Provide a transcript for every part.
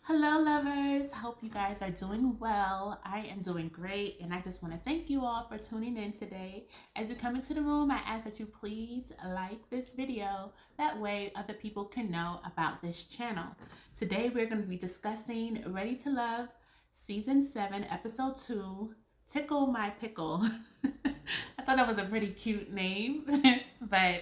Hello lovers, hope you guys are doing well. I am doing great, and I just want to thank you all for tuning in today. As you come into the room, I ask that you please like this video. That way other people can know about this channel. Today we're going to be discussing Ready to Love Season 7 Episode 2, Tickle My Pickle. I thought that was a pretty cute name, but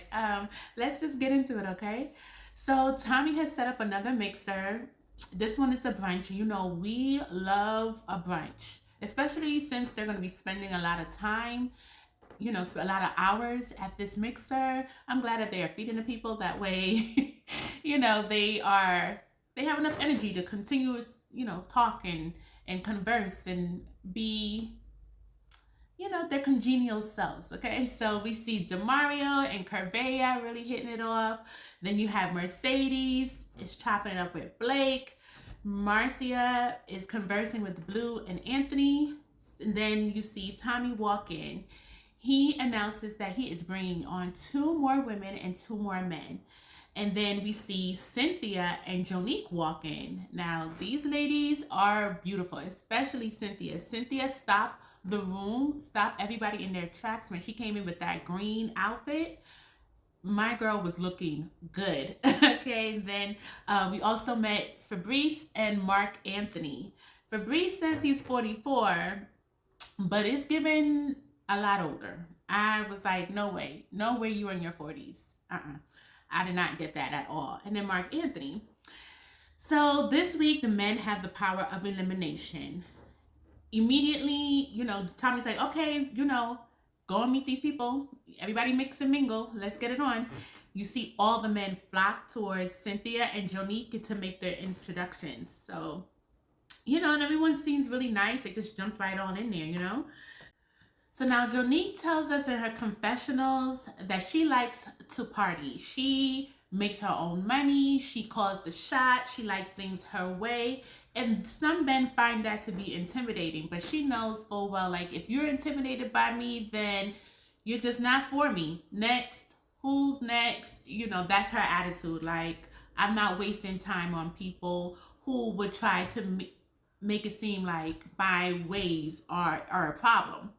let's just get into it, okay? So Tommy has set up another mixer. This one is a brunch. You know, we love a brunch, especially since they're going to be spending a lot of time, you know, a lot of hours at this mixer. I'm glad that they are feeding the people. That way, you know, they have enough energy to continue, you know, talk and converse and be, you know, their congenial selves. Okay, so we see Demario and Curveya really hitting it off. Then you have Mercedes is chopping it up with Blake. Marcia is conversing with Blue and Anthony. And then you see Tommy walk in. He announces that he is bringing on 2 more women and 2 more men. And then we see Cynthia and Jonique walk in. Now, these ladies are beautiful, especially Cynthia. Cynthia stopped the room, stopped everybody in their tracks when she came in with that green outfit. My girl was looking good. Okay, then we also met Fabrice and Mark Anthony. Fabrice says he's 44, but it's given a lot older. I was like, no way you're in your 40s. I did not get that at all. And then Mark Anthony. So this week, the men have the power of elimination. Immediately, you know, Tommy's like, okay, you know, go and meet these people. Everybody mix and mingle. Let's get it on. You see all the men flock towards Cynthia and Jonique to make their introductions. So, you know, and everyone seems really nice. They just jumped right on in there, you know. So now Jonique tells us in her confessionals that she likes to party. She makes her own money. She calls the shots. She likes things her way. And some men find that to be intimidating. But she knows full well, like, if you're intimidated by me, then you're just not for me. Next. Who's next? You know, that's her attitude. Like, I'm not wasting time on people who would try to make it seem like my ways are a problem.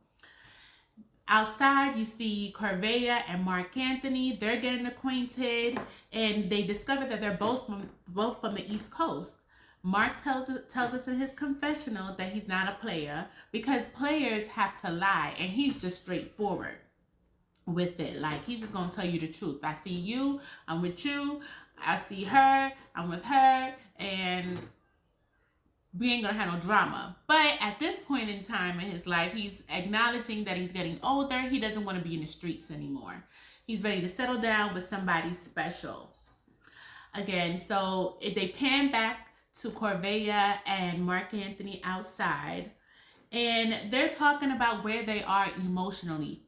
Outside, you see Curveya and Mark Anthony. They're getting acquainted, and they discover that they're both from the East Coast. Mark tells us in his confessional that he's not a player because players have to lie, and he's just straightforward with it. Like, he's just gonna tell you the truth. I see you, I'm with you. I see her, I'm with her, and we ain't gonna have no drama. But at this point in time in his life, he's acknowledging that he's getting older. He doesn't want to be in the streets anymore. He's ready to settle down with somebody special. Again, so if they pan back to Curveya and Mark Anthony outside, and they're talking about where they are emotionally.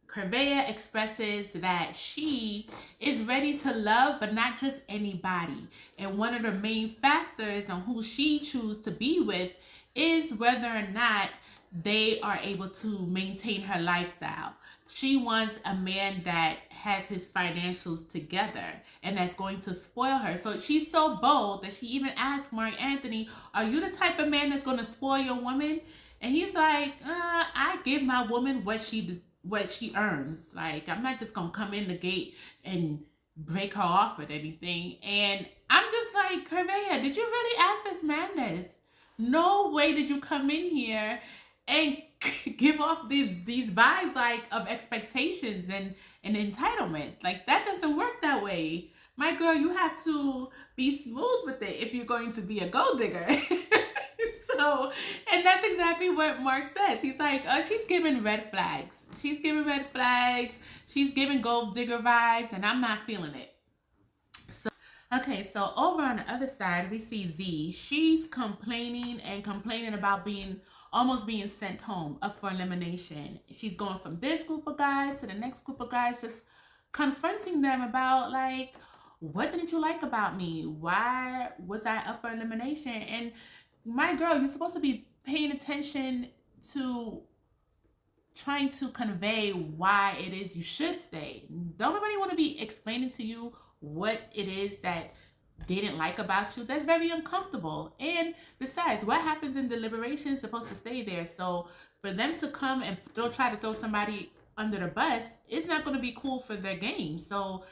Curveya expresses that she is ready to love, but not just anybody. And one of the main factors on who she chooses to be with is whether or not they are able to maintain her lifestyle. She wants a man that has his financials together and that's going to spoil her. So she's so bold that she even asked Mark Anthony, are you the type of man that's going to spoil your woman? And he's like, I give my woman what she earns. Like, I'm not just gonna come in the gate and break her off with anything. And I'm just like, Curveya, did you really ask this man this? No way did you come in here and give off these vibes like of expectations and entitlement. Like, that doesn't work that way. My girl, you have to be smooth with it if you're going to be a gold digger. So, and that's exactly what Mark says. He's like, she's giving red flags. She's giving red flags. She's giving gold digger vibes, and I'm not feeling it. So, okay, so over on the other side, we see Z. She's complaining about almost being sent home, up for elimination. She's going from this group of guys to the next group of guys, just confronting them about, like, what didn't you like about me? Why was I up for elimination? And my girl, you're supposed to be paying attention to trying to convey why it is you should stay. Don't nobody want to be explaining to you what it is that they didn't like about you. That's very uncomfortable. And besides, what happens in deliberation is supposed to stay there. So for them to come and try to throw somebody under the bus, it's not going to be cool for their game. So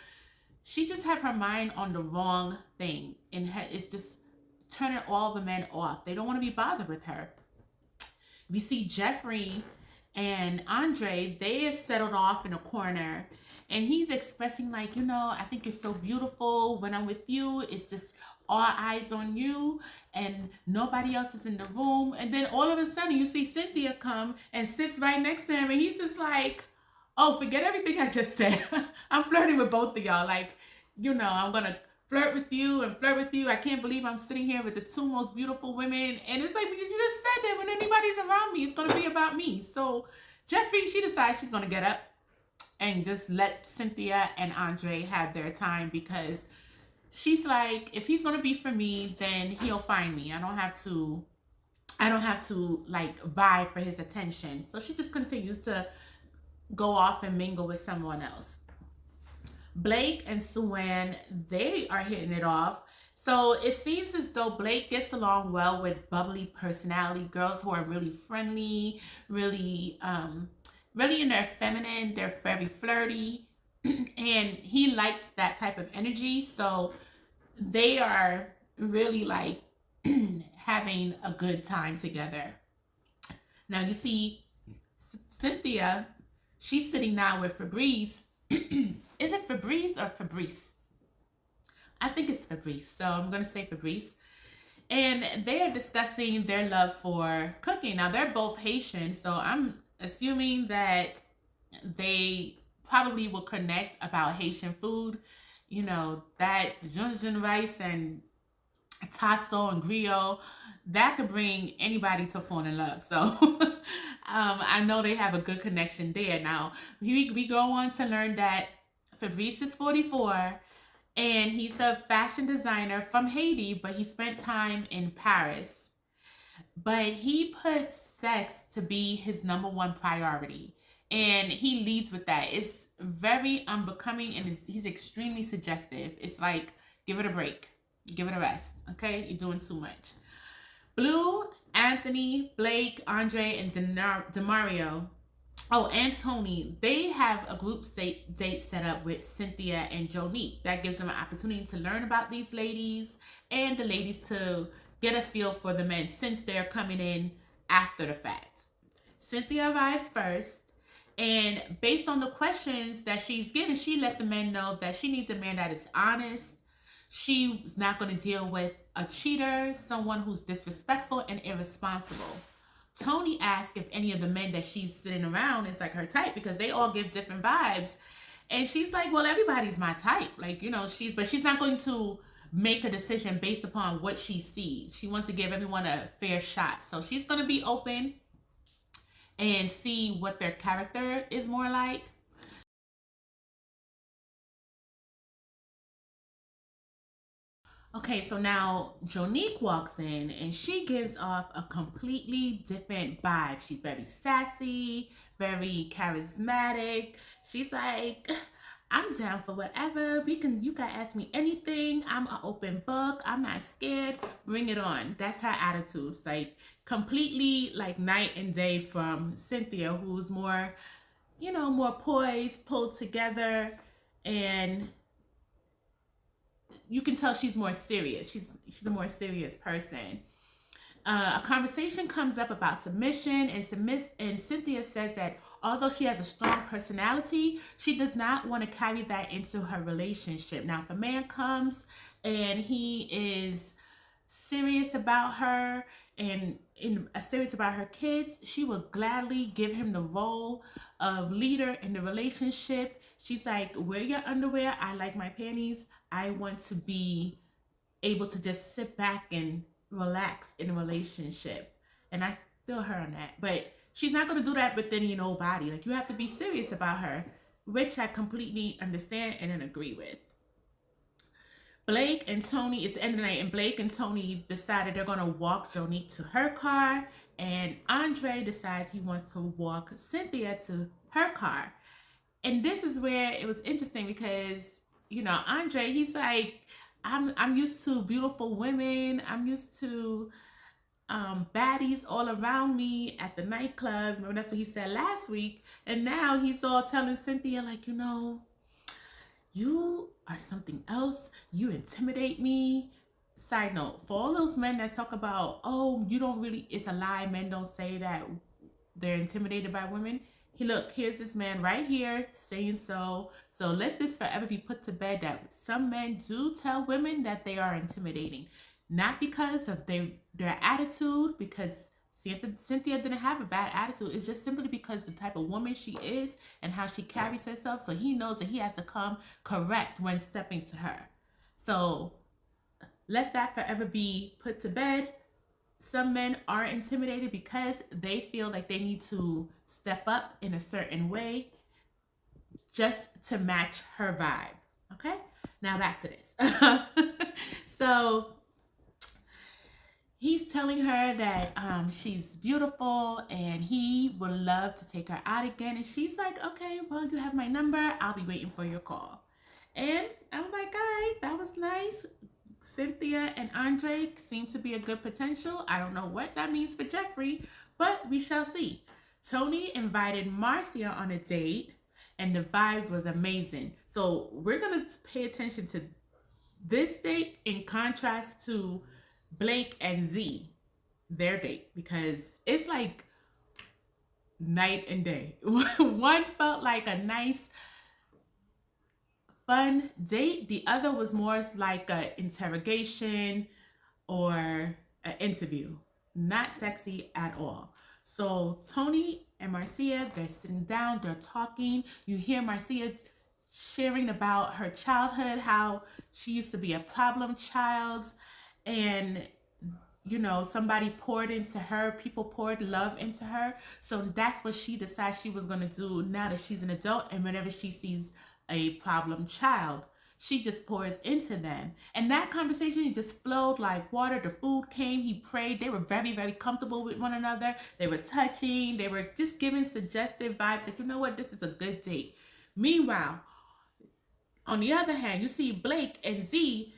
she just have her mind on the wrong thing, and it's just turning all the men off. They don't want to be bothered with her. We see Jeffrey and Andre, they are settled off in a corner, and he's expressing like, I think you're so beautiful. When I'm with you, it's just all eyes on you and nobody else is in the room. And then all of a sudden you see Cynthia come and sits right next to him, and he's just like, oh, forget everything I just said. I'm flirting with both of y'all. Like, I'm going to flirt with you and flirt with you. I can't believe I'm sitting here with the two most beautiful women. And it's like, you just said that when anybody's around me, it's going to be about me. So Jeffrey, she decides she's going to get up and just let Cynthia and Andre have their time, because she's like, if he's going to be for me, then he'll find me. I don't have to like vie for his attention. So she just continues to go off and mingle with someone else. Blake and Suanne, they are hitting it off. So it seems as though Blake gets along well with bubbly personality girls who are really friendly, really in their feminine. They're very flirty, and he likes that type of energy. So they are really like having a good time together. Now you see Cynthia, she's sitting now with Fabrice. Is it Fabrice or Fabrice? I think it's Fabrice, so I'm going to say Fabrice. And they are discussing their love for cooking. Now, they're both Haitian, so I'm assuming that they probably will connect about Haitian food. That Junjun rice and tasso and griot, that could bring anybody to fall in love. So I know they have a good connection there. Now, we go on to learn that Fabrice is 44, and he's a fashion designer from Haiti, but he spent time in Paris. But he puts sex to be his number one priority, and he leads with that. It's very unbecoming, and he's extremely suggestive. It's like, give it a break. Give it a rest, okay? You're doing too much. Blue, Anthony, Blake, Andre, and Demario, and Tony, they have a group date set up with Cynthia and Jonique. That gives them an opportunity to learn about these ladies, and the ladies to get a feel for the men, since they're coming in after the fact. Cynthia arrives first, and based on the questions that she's given, she let the men know that she needs a man that is honest. She's not going to deal with a cheater, someone who's disrespectful and irresponsible. Tony asked if any of the men that she's sitting around is like her type, because they all give different vibes. And she's like, well, everybody's my type. Like, but she's not going to make a decision based upon what she sees. She wants to give everyone a fair shot. So she's going to be open and see what their character is more like. Okay, so now Jonique walks in, and she gives off a completely different vibe. She's very sassy, very charismatic. She's like, I'm down for whatever. You can ask me anything. I'm an open book. I'm not scared. Bring it on. That's her attitude. It's like completely like night and day from Cynthia, who's more, more poised, pulled together, and you can tell she's more serious. She's a more serious person. A conversation comes up about submission, and Cynthia says that although she has a strong personality, she does not want to carry that into her relationship. Now, if a man comes and he is serious about her and serious about her kids, she will gladly give him the role of leader in the relationship. She's like, wear your underwear. I like my panties. I want to be able to just sit back and relax in a relationship. And I feel her on that. But she's not going to do that with any nobody. Like, you have to be serious about her, which I completely understand and agree with. Blake and Tony, it's the end of the night, and Blake and Tony decided they're going to walk Jonique to her car, and Andre decides he wants to walk Cynthia to her car. And this is where it was interesting because, you know, Andre, he's like, I'm used to beautiful women. I'm used to baddies all around me at the nightclub. Remember, that's what he said last week. And now he's all telling Cynthia, like, you know, you are something else. You intimidate me. Side note, for all those men that talk about, oh, you don't really, it's a lie, men don't say that they're intimidated by women. Look, here's this man right here saying so. So let this forever be put to bed that some men do tell women that they are intimidating. Not because of their attitude, because Cynthia didn't have a bad attitude. It's just simply because the type of woman she is and how she carries herself. So he knows that he has to come correct when stepping to her. So let that forever be put to bed. Some men are intimidated because they feel like they need to step up in a certain way just to match her vibe. Okay? Now back to this. So he's telling her that she's beautiful and he would love to take her out again. And she's like, okay, well, you have my number. I'll be waiting for your call. And I'm like, all right, that was nice. Cynthia and Andre seem to be a good potential. I don't know what that means for Jeffrey, but we shall see. Tony invited Marcia on a date, and the vibes was amazing. So we're going to pay attention to this date in contrast to Blake and Z, their date, because it's like night and day. One felt like a nice fun date. The other was more like an interrogation or an interview. Not sexy at all. So Tony and Marcia, they're sitting down, they're talking. You hear Marcia sharing about her childhood, how she used to be a problem child, and you know, somebody poured into her, people poured love into her. So that's what she decided she was going to do now that she's an adult. And whenever she sees a problem child, she just pours into them. And that conversation just flowed like water. The food came, he prayed. They were very, very comfortable with one another. They were touching. They were just giving suggestive vibes like, you know what, this is a good date. Meanwhile, on the other hand, you see Blake and Z.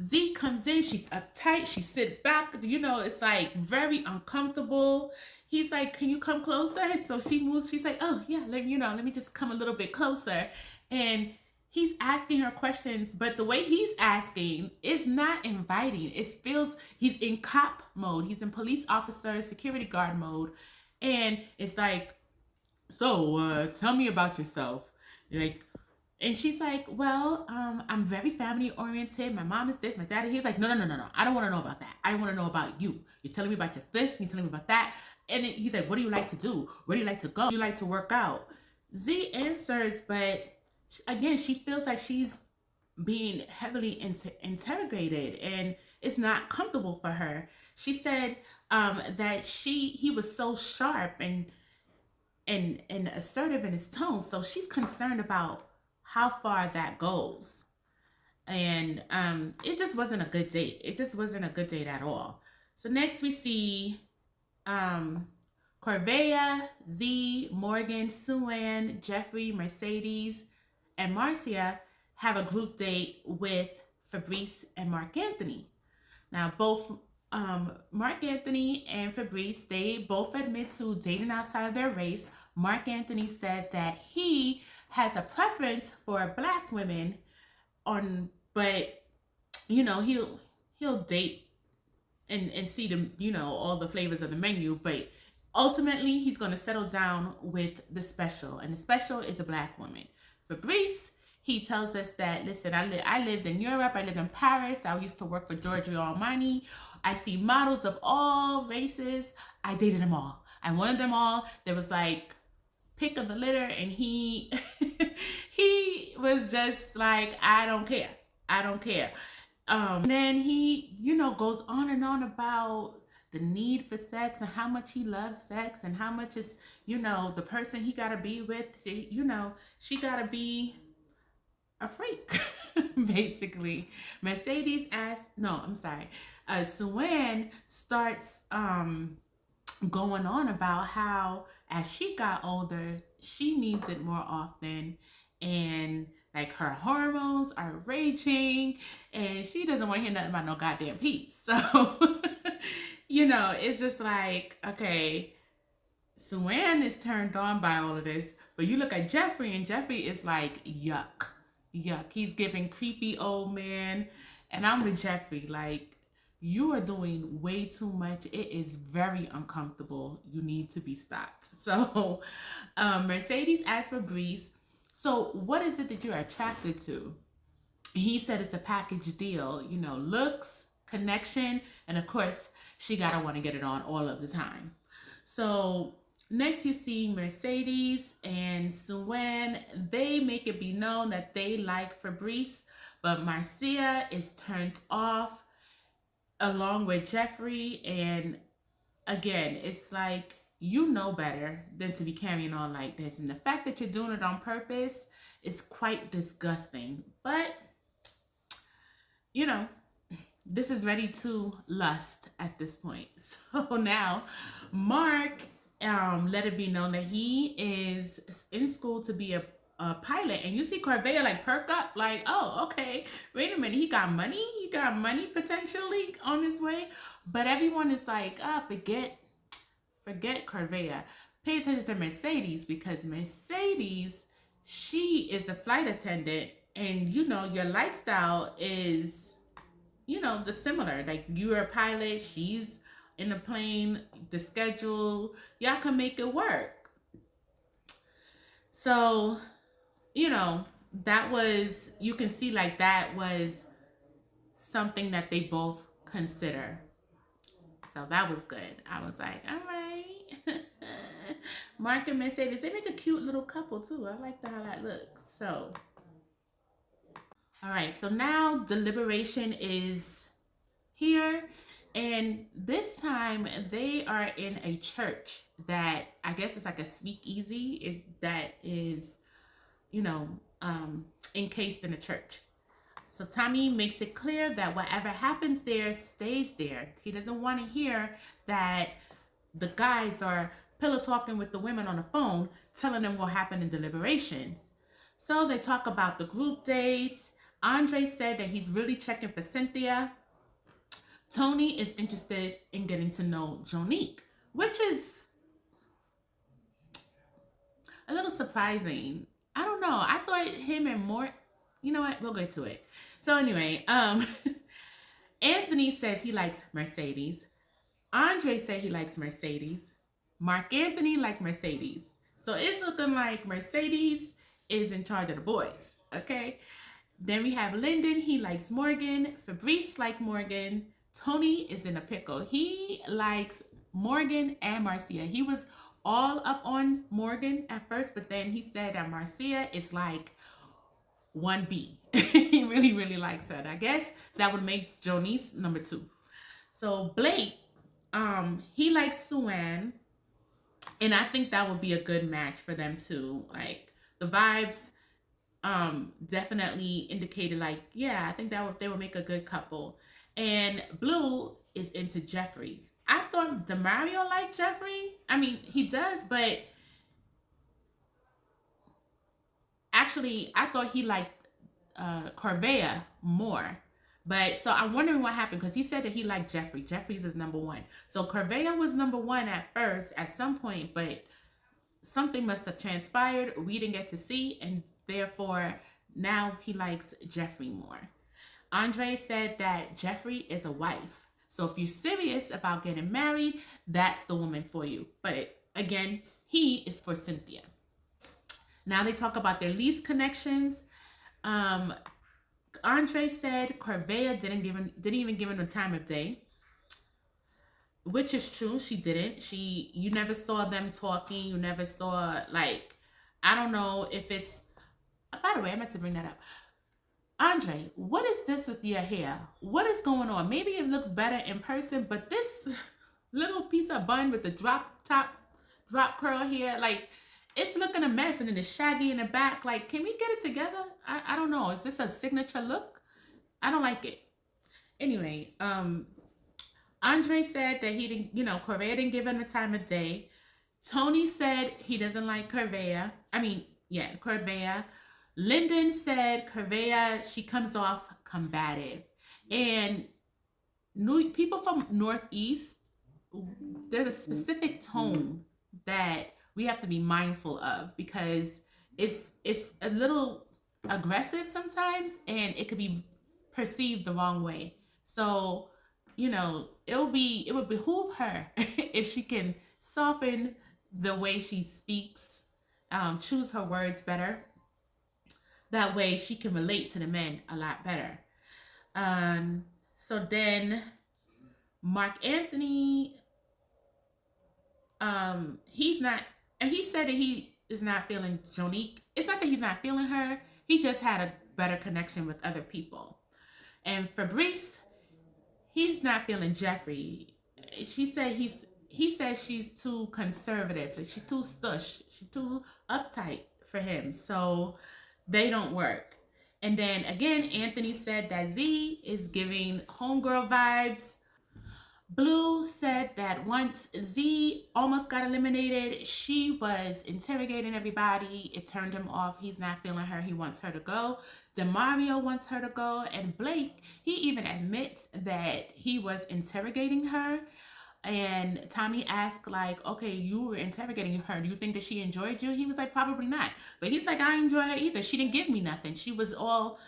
Z comes in, she's uptight, she sits back, you know, it's like very uncomfortable. He's like, can you come closer? So she moves, she's like, oh yeah, let me just come a little bit closer. And he's asking her questions, but the way he's asking is not inviting. It feels he's in cop mode. He's in police officer, security guard mode. And it's like, so tell me about yourself. Like, and she's like, well, I'm very family oriented. My mom is this, my dad is. He's like, no. I don't want to know about that. I want to know about you. You're telling me about your this, you're telling me about that. And he's like, what do you like to do? Where do you like to go? Do you like to work out? Z answers, but again, she feels like she's being heavily interrogated and it's not comfortable for her. She said that he was so sharp and assertive in his tone. So she's concerned about how far that goes. And it just wasn't a good date. It just wasn't a good date at all. So next we see Corvea, Z, Morgan, Sue-Ann, Jeffrey, Mercedes, and Marcia have a group date with Fabrice and Mark Anthony. Now both Mark Anthony and Fabrice, they both admit to dating outside of their race. Mark Anthony said that he has a preference for black women, but you know, he'll date and see them, you know, all the flavors of the menu, but ultimately he's going to settle down with the special, and the special is a black woman. Fabrice, he tells us that, listen, I lived in Europe, I lived in Paris, I used to work for Giorgio Armani, I see models of all races, I dated them all. I wanted them all. There was like pick of the litter, and he was just like, I don't care. And then he, you know, goes on and on about the need for sex and how much he loves sex and how much is, you know, the person he gotta be with, you know, she gotta be a freak, basically, Mercedes asked, no, I'm sorry. Suan starts going on about how as she got older, she needs it more often, and like her hormones are raging, and she doesn't want to hear nothing about no goddamn peace. So, it's just like, okay, Suan is turned on by all of this, but you look at Jeffrey, and Jeffrey is like, yuck, yuck. He's giving creepy old man, and I'm with Jeffrey, like, you are doing way too much. It is very uncomfortable. You need to be stopped. So Mercedes asked for Breeze, so what is it that you're attracted to? He said it's a package deal, looks, connection, and of course, she gotta want to get it on all of the time. So next you see Mercedes and Suan. They make it be known that they like Fabrice, but Marcia is turned off along with Jeffrey. And again, it's like, you know better than to be carrying on like this. And the fact that you're doing it on purpose is quite disgusting. But, this is ready to lust at this point. So now Mark let it be known that he is in school to be a pilot, and you see Corvea like perk up, like, oh, okay, wait a minute, he got money potentially on his way. But everyone is like, forget Corvea, pay attention to Mercedes, because Mercedes, she is a flight attendant, and your lifestyle is the similar, like, you're a pilot, she's in the plane, the schedule, y'all can make it work. So that was, you can see like that was something that they both consider. So that was good. I was like, all right. Mark and Mercedes, they make a cute little couple too. I like how that looks. So, all right. So now deliberation is here. And this time they are in a church that I guess it's like a speakeasy that is encased in a church. So Tommy makes it clear that whatever happens there stays there. He doesn't want to hear that the guys are pillow talking with the women on the phone, telling them what happened in deliberations. So they talk about the group dates. Andre said that he's really checking for Cynthia. Tony is interested in getting to know Jonique, which is a little surprising. I don't know. I thought him and Mort, you know what? We'll get to it. So anyway, Anthony says he likes Mercedes. Andre said he likes Mercedes. Mark Anthony likes Mercedes. So it's looking like Mercedes is in charge of the boys, okay? Then we have Lyndon. He likes Morgan. Fabrice likes Morgan. Tony is in a pickle. He likes Morgan and Marcia. He was all up on Morgan at first, but then he said that Marcia is like 1B. He really, really likes her. And I guess that would make Jonice number 2. So Blake, he likes Suan, and I think that would be a good match for them too. Like, the vibes definitely indicated like, yeah, I think that they would make a good couple. And Blue is into Jeffries. I thought DeMario liked Jeffrey. I mean, he does, but actually, I thought he liked Corvea more. But so I'm wondering what happened, because he said that he liked Jeffrey. Jeffries is number 1. So Corvea was number 1 at first, at some point, but something must have transpired we didn't get to see, and therefore now he likes Jeffrey more. Andre said that Jeffrey is a wife. So if you're serious about getting married, that's the woman for you. But again, he is for Cynthia. Now they talk about their least connections. Andre said Corvea didn't even give him the time of day, which is true. She didn't. You never saw them talking. You never saw, like, I don't know if it's, by the way, I meant to bring that up. Andre, what is this with your hair? What is going on? Maybe it looks better in person, but this little piece of bun with the drop curl here, like, it's looking a mess, and then it's shaggy in the back. Like, can we get it together? I don't know. Is this a signature look? I don't like it. Anyway, Andre said that he didn't, Corvea didn't give him the time of day. Tony said he doesn't like Corvea. Corvea. Lyndon said Corvea, she comes off combative. And people from Northeast, there's a specific tone that we have to be mindful of, because it's a little aggressive sometimes, and it could be perceived the wrong way. So, it would behoove her if she can soften the way she speaks, choose her words better. That way she can relate to the men a lot better. So then Mark Anthony, he said that he is not feeling Jonique. It's not that he's not feeling her. He just had a better connection with other people. And Fabrice, he's not feeling Jeffrey. He says she's too conservative. Like, she's too stush. She's too uptight for him. So they don't work. And then again, Anthony said that Z is giving homegirl vibes. Blue said that once Z almost got eliminated, she was interrogating everybody. It turned him off. He's not feeling her. He wants her to go. DeMario wants her to go. And Blake, he even admits that he was interrogating her. And Tommy asked, like, okay, you were interrogating her. Do you think that she enjoyed you? He was like, probably not. But he's like, I didn't enjoy her either. She didn't give me nothing. She was all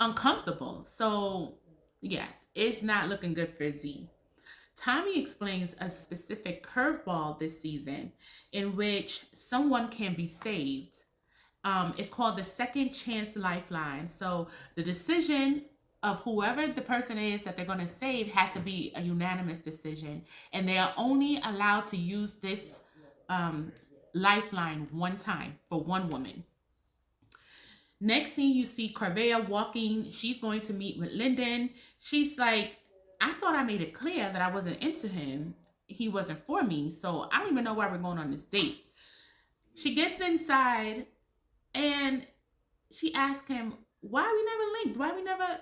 uncomfortable. So, yeah, it's not looking good for Z. Tommy explains a specific curveball this season in which someone can be saved. It's called the second chance lifeline. So the decision of whoever the person is that they're going to save has to be a unanimous decision. And they are only allowed to use this lifeline one time for one woman. Next scene, you see Corvea walking. She's going to meet with Lyndon. She's like, I thought I made it clear that I wasn't into him. He wasn't for me. So I don't even know why we're going on this date. She gets inside and she asks him, why we never linked? Why we never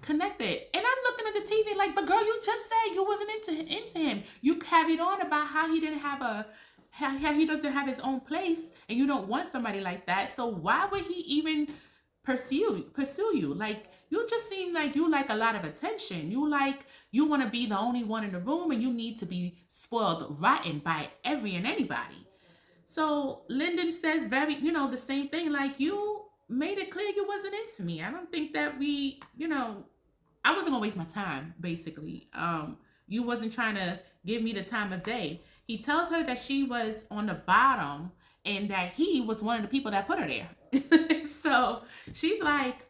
connected? And I'm looking at the TV like, but girl, you just said you wasn't into him. You carried on about how he didn't have how he doesn't have his own place, and you don't want somebody like that. So why would he even pursue you? Like, you just seem like you like a lot of attention. You want to be the only one in the room, and you need to be spoiled rotten by every and anybody. So Lyndon says the same thing, like, you made it clear you wasn't into me. I don't think that I wasn't gonna waste my time, basically. You wasn't trying to give me the time of day. He tells her that she was on the bottom and that he was one of the people that put her there. So she's like,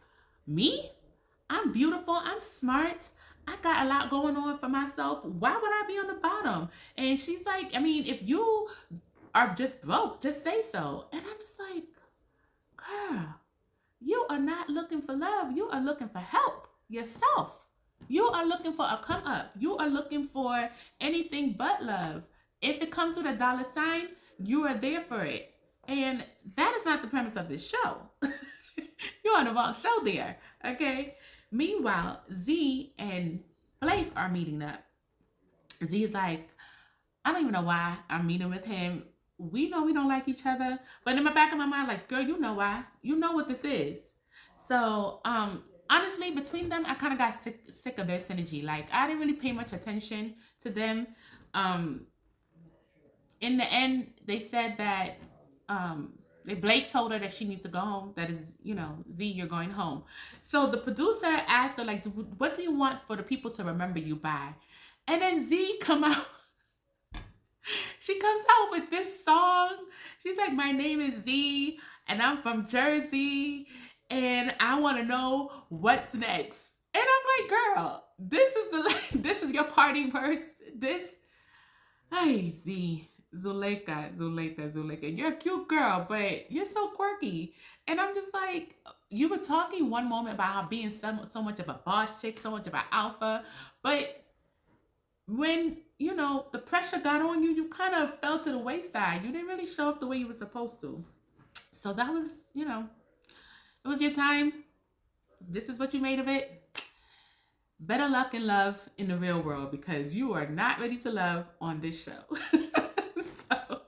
me? I'm beautiful. I'm smart. I got a lot going on for myself. Why would I be on the bottom? And she's like, I mean, if you are just broke, just say so. And I'm just like, girl, you are not looking for love. You are looking for help yourself. You are looking for a come up. You are looking for anything but love. If it comes with a dollar sign, you are there for it. And that is not the premise of this show. You're on the wrong show there, okay? Meanwhile, Z and Blake are meeting up. Z is like, I don't even know why I'm meeting with him. We know we don't like each other. But in the back of my mind, like, girl, you know why. You know what this is. So, honestly, between them, I kind of got sick of their synergy. Like, I didn't really pay much attention to them. In the end, they said that Blake told her that she needs to go home. That is, Z, you're going home. So the producer asked her, like, what do you want for the people to remember you by? And then Z she comes out with this song. She's like, my name is Z, and I'm from Jersey, and I want to know what's next. And I'm like, girl, this is your parting words. Hey, Z. Zuleika, you're a cute girl, but you're so quirky. And I'm just like, you were talking one moment about how being so much of a boss chick, so much of an alpha, but when you know, the pressure got on you, you kind of fell to the wayside. You didn't really show up the way you were supposed to. So that was, you know, it was your time. This is what you made of it. Better luck and love in the real world, because you are not ready to love on this show. So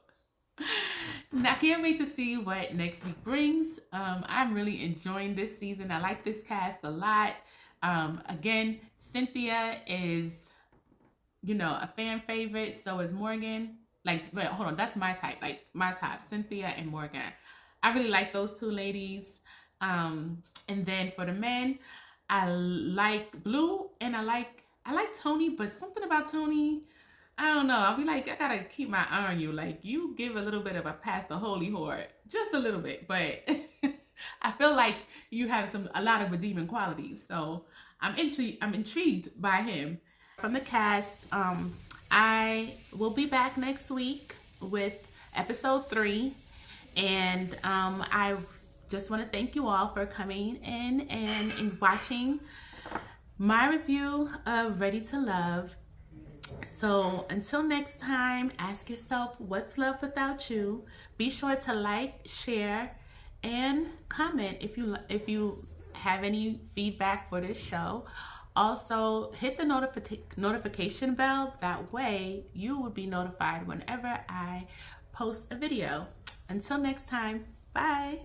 I can't wait to see what next week brings. I'm really enjoying this season. I like this cast a lot. Again, Cynthia is, you know, a fan favorite. So is Morgan. Like, but hold on, that's my type. Like my type, Cynthia and Morgan. I really like those two ladies. And then for the men, I like Blue and I like Tony, but something about Tony, I don't know. I'll be like, I gotta keep my eye on you. Like, you give a little bit of a pass to holy whore, just a little bit, but I feel like you have a lot of redeeming qualities. So I'm intrigued by him. From the cast, I will be back next week with episode 3, and I just want to thank you all for coming in and watching my review of Ready to Love. So until next time, ask yourself, what's love without you? Be sure to like, share, and comment if you have any feedback for this show. Also, hit the notification bell. That way you will be notified whenever I post a video. Until next time, bye.